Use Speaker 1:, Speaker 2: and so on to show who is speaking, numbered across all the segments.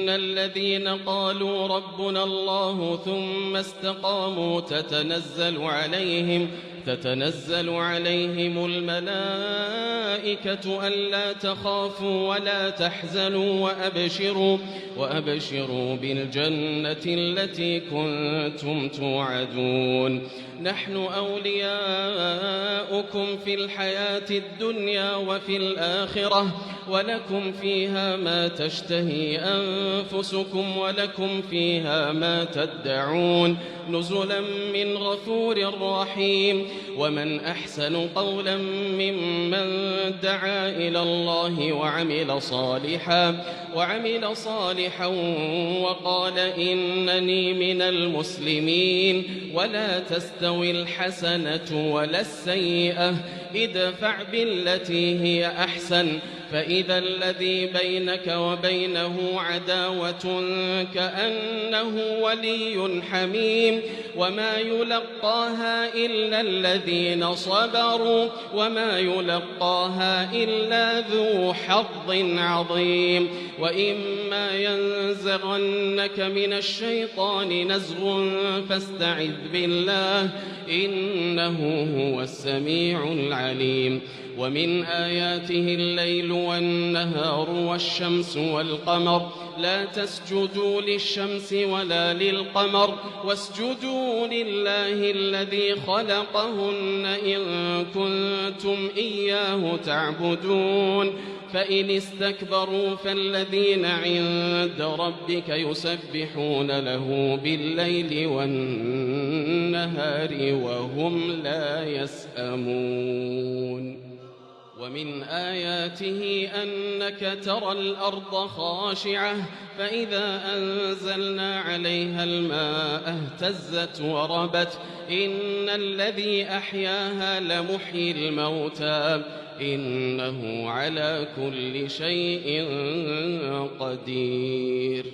Speaker 1: إن الذين قالوا ربنا الله ثم استقاموا تتنزل عليهم الملائكة ألا تخافوا ولا تحزنوا وأبشروا بالجنة التي كنتم توعدون نحن أولياؤكم في الحياة الدنيا وفي الآخرة ولكم فيها ما تشتهي أنفسكم ولكم فيها ما تدعون نزلا من غفور رحيم ومن أحسن قولا ممن دعا إلى الله وعمل صالحا وقال إنني من المسلمين ولا تستوي الحسنة ولا السيئة ادفع بالتي هي أحسن فإذا الذي بينك وبينه عداوة كأنه ولي حميم وما يلقاها إلا الذين صبروا وما يلقاها إلا ذو حظ عظيم وإما ينزغنك من الشيطان نزغ فاستعذ بالله إنه هو السميع العليم ومن آياته الليل والنهار والشمس والقمر لا تسجدوا للشمس ولا للقمر واسجدوا لله الذي خلقهن إن كنتم إياه تعبدون فإن استكبروا فالذين عند ربك يسبحون له بالليل والنهار وهم لا يسأمون ومن آياته أنك ترى الأرض خاشعة فإذا أنزلنا عليها الماء اهتزت وربت إن الذي أحياها لمحيي الموتى إنه على كل شيء قدير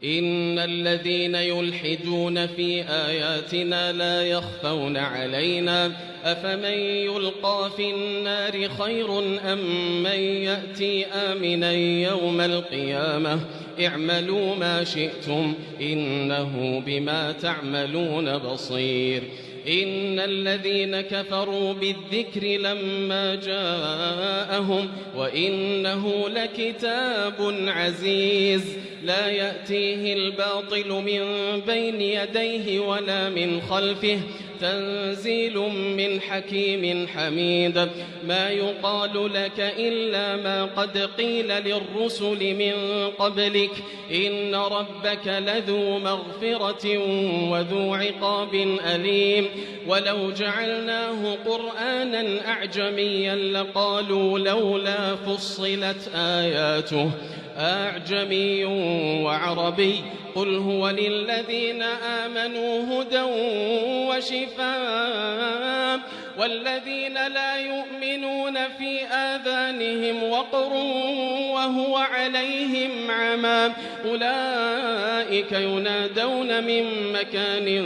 Speaker 1: إن الذين يلحدون في آياتنا لا يخفون علينا أفمن يلقى في النار خير أم من يأتي آمنا يوم القيامة اعملوا ما شئتم إنه بما تعملون بصير إن الذين كفروا بالذكر لما جاءهم وإنه لكتاب عزيز لا يأتيه الباطل من بين يديه ولا من خلفه تنزيل من حكيم حميد ما يقال لك إلا ما قد قيل للرسل من قبلك إن ربك لذو مغفرة وذو عقاب أليم ولو جعلناه قرآنا أعجميا لقالوا لولا فصلت آياته أعجمي وعربي قل هو للذين آمنوا هدى وشفاء والذين لا يؤمنون في آذانهم وقر وهو عليهم عمى أولئك ينادون من مكان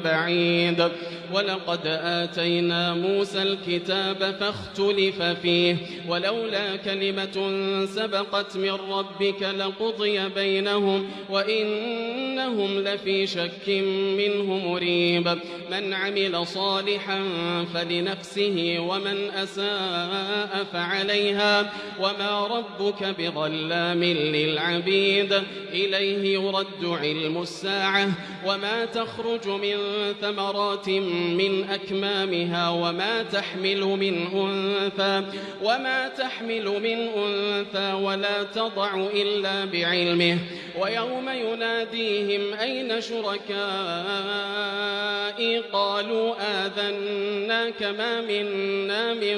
Speaker 1: بعيد ولقد آتينا موسى الكتاب فاختلف فيه ولولا كلمة سبقت من ربك لقضي بينهم وإنهم لفي شك منه مريب من عمل صالحا فلنفسه ومن أساء فعليها وما ربك بظلام للعبيد إليه يرد علم الساعة وما تخرج من ثمرات من أكمامها وما تحمل من أنثى ولا تضع إلا بعلمه ويوم يناديهم أين شركائي قالوا آذناك ما منا من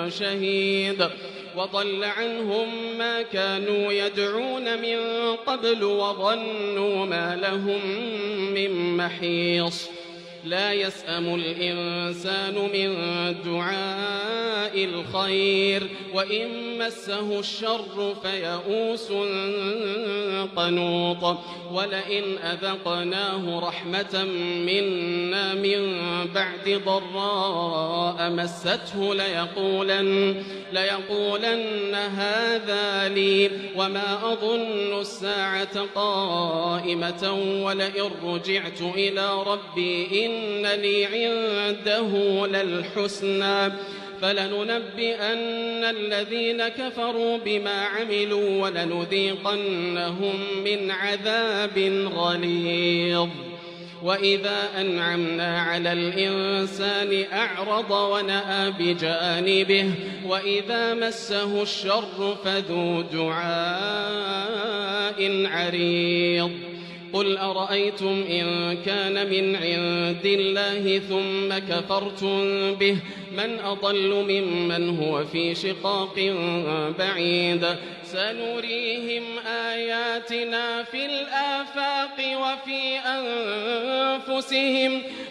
Speaker 1: شهيد وضل عنهم ما كانوا يدعون من قبل وظنوا ما لهم من محيص لا يسأم الإنسان من دعاء الخير وإن مسه الشر فيئوس قنوط ولئن أذقناه رحمة منا من بعد ضراء مسته ليقولن هذا لي وما أظن الساعة قائمة ولئن رجعت إلى ربي إن لي عنده للحسنى فلننبئن الذين كفروا بما عملوا ولنذيقنهم من عذاب غليظ وإذا أنعمنا على الإنسان أعرض ونأى بجانبه وإذا مسه الشر فذو دعاء عريض قل أرأيتم إن كان من عند الله ثم كفرتم به من أضل ممن هو في شقاق بعيد سنريهم آياتنا في الآفاق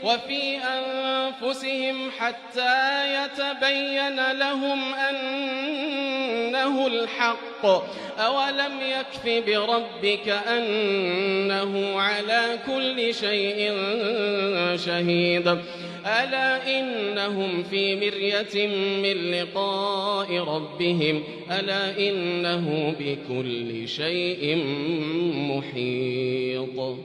Speaker 1: وفي أنفسهم حتى يتبين لهم أنه الحق أولم يكف بربك أنه على كل شيء شهيد ألا إنهم في مرية من لقاء ربهم ألا إنه بكل شيء محيط